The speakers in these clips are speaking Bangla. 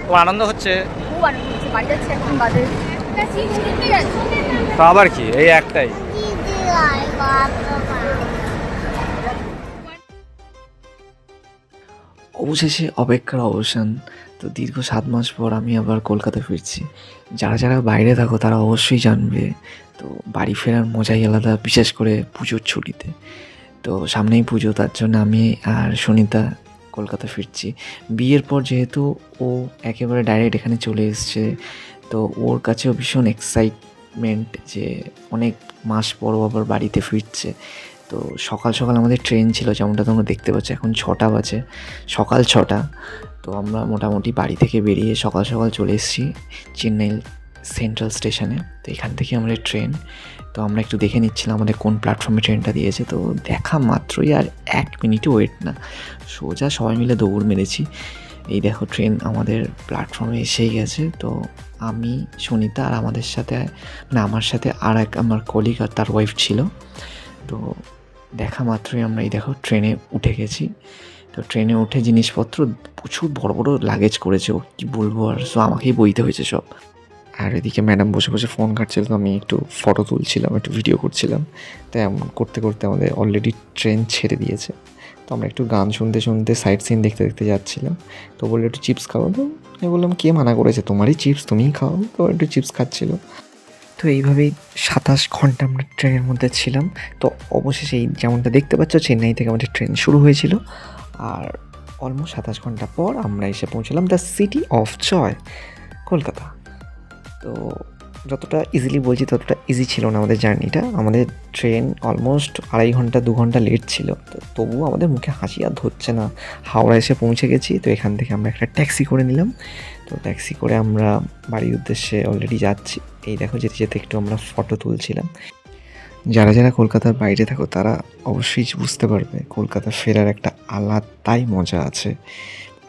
তোমার আনন্দ হচ্ছে? খুব আনন্দ হচ্ছে, বাড়ি যাচ্ছে এখন বাজে। তো আবার কি, এই একটাই। অবশেষে অপেক্ষার অবসান। তো দীর্ঘ 7 মাস পর আমি আবার কলকাতা ফিরছি। যারা যারা বাইরে থাকো তারা অবশ্যই জানবে। তো বাড়ি ফেরার মজাই আলাদা, বিশেষ করে পুজোর ছুটিতে। তো সামনেই পুজো, তার জন্য আমি আর সুনিতা কলকাতা ফিরছি। বিয়ের পর যেহেতু ও একেবারে ডাইরেক্ট এখানে চলে এসছে, তো ওর কাছেও ভীষণ এক্সাইটমেন্ট যে অনেক মাস পরও আবার বাড়িতে ফিরছে। তো সকাল সকাল আমাদের ট্রেন ছিল, যেমনটা তোমরা দেখতে পাচ্ছ। এখন 6টা বাজে, সকাল 6টা। তো আমরা মোটামুটি বাড়ি থেকে বেরিয়ে সকাল সকাল চলে এসেছি চেন্নাই সেন্ট্রাল স্টেশনে। তো এখান থেকে আমাদের ট্রেন। তো আমরা একটু দেখে নিচ্ছিলাম আমাদের কোন প্ল্যাটফর্মে ট্রেনটা দিয়েছে। তো দেখা মাত্রই আর 1 মিনিটও ওয়েট না, সোজা সবাই মিলে দৌড় মেরেছি। এই দেখো ট্রেন আমাদের প্ল্যাটফর্মে এসেই গেছে। তো আমি, সুনিতা আর আমাদের সাথে মানে আমার সাথে আর এক আমার কলিগ আর তার ওয়াইফ ছিল। তো দেখা মাত্রই আমরা এই দেখো ট্রেনে উঠে গেছি। তো ট্রেনে উঠে জিনিসপত্র প্রচুর বড় বড় লাগেজ করেছে ও, কী বলবো আর। সো আমাকেই বইতে হয়েছে সব। আর এদিকে ম্যাডাম বসে বসে ফোন ঘাঁটছিল, তো আমি একটু ফটো তুলছিলাম, একটু ভিডিও করছিলাম। তো এমন করতে করতে আমাদের অলরেডি ট্রেন ছেড়ে দিয়েছে। তো আমরা একটু গান শুনতে শুনতে সাইট সিন দেখতে দেখতে যাচ্ছিলাম। তো বললো একটু চিপস খাও। তো আমি বললাম কে মানা করেছে, তোমারই চিপস, তুমিই খাও। তো একটু চিপস খাচ্ছিল। তো এইভাবেই 27 ঘন্টা আমরা ট্রেনের মধ্যে ছিলাম। তো অবশেষে এই যেমনটা দেখতে পাচ্ছ, চেন্নাই থেকে আমাদের ট্রেন শুরু হয়েছিল। আর অলমোস্ট 27 ঘন্টা পর আমরা এসে পৌঁছলাম the city of joy, Kolkata. তো যতটা ইজিলি বলছি ততটা ইজি ছিল না আমাদের জার্নিটা। আমাদের ট্রেন অলমোস্ট 2.5 ঘন্টা 2 ঘন্টা লেট ছিল। তো তবুও আমাদের মুখে হাসি আর ধরছে না। হাওড়া এসে পৌঁছে গেছি। তো এখান থেকে আমরা একটা ট্যাক্সি করে নিলাম। তো ট্যাক্সি করে আমরা বাড়ির উদ্দেশ্যে অলরেডি যাচ্ছি। এই দেখো যেতে যেতে একটু আমরা ফটো তুলছিলাম। যারা যারা কলকাতার বাইরে থাকো তারা অবশ্যই বুঝতে পারবে কলকাতা ফেরার একটা আলাদাই মজা আছে।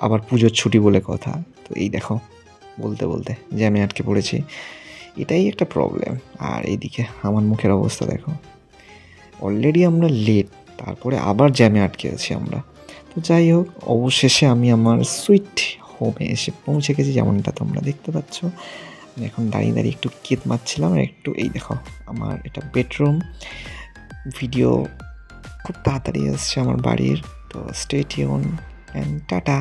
আবার পুজোর ছুটি বলে কথা। তো এই দেখো বলতে বলতে জ্যামে আটকে পড়েছি, এটাই একটা প্রবলেম। আর এইদিকে আমার মুখের অবস্থা দেখো, অলরেডি আমরা লেট, তারপরে আবার জ্যামে আটকে আছি আমরা। তো যাই হোক, অবশেষে আমি আমার সুইট হোমে এসে পৌঁছে গেছি, যেমনটা তোমরা দেখতে পাচ্ছ। আমি এখন দাঁড়িয়ে দাঁড়িয়ে একটু কেত মারছিলাম আর একটু, এই দেখো আমার এটা বেডরুম। ভিডিও খুব তাড়াতাড়ি আসছে আমার বাড়ির। তো স্টে টিউন অ্যান্ড টাটা।